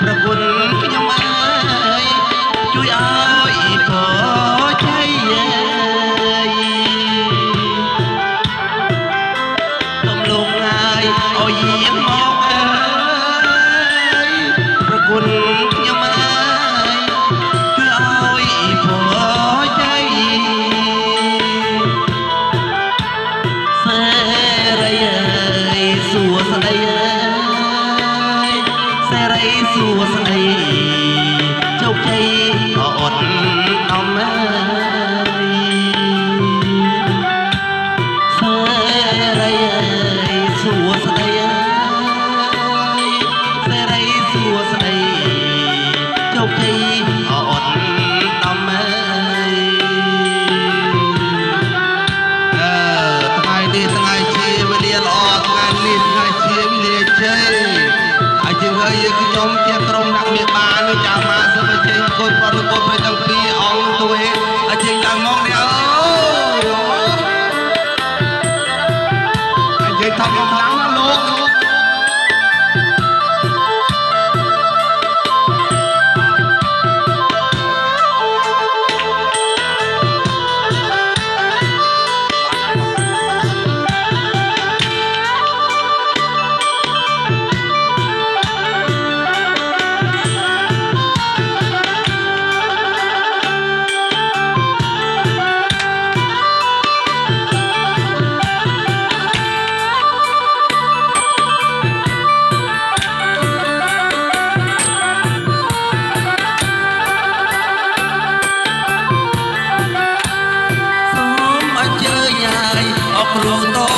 ប្រគុណខ្ញុំអើយជួយឲ្យក៏ใจទំលងហើយឲ្យយាងមកអើយប្រគុណខ្ញុំអើយជួយឲ្យក៏ใจសេរីអើយសួស្ដីសេរីសួស្ដីជោគជ័យអត់អំអើយសេរីអើយសួស្ដីសេរីសួស្ដីជោគជ័យអត់អំអើយថ្ងៃនេះថ្ងៃជាវេលាល្អថ្ងៃនេះថ្ងៃជាវេលាជ័យជាងហើយខ្ញុំជាក្រុមអ្នកមេបានឹងចាំមកសិបជ័យកូនប្រុសកូនប្រុសទាំងពីរអង្គទៅជ័យដល់មកនេះអើយជ័យថតកំឡាំងណាលោកគ្រូត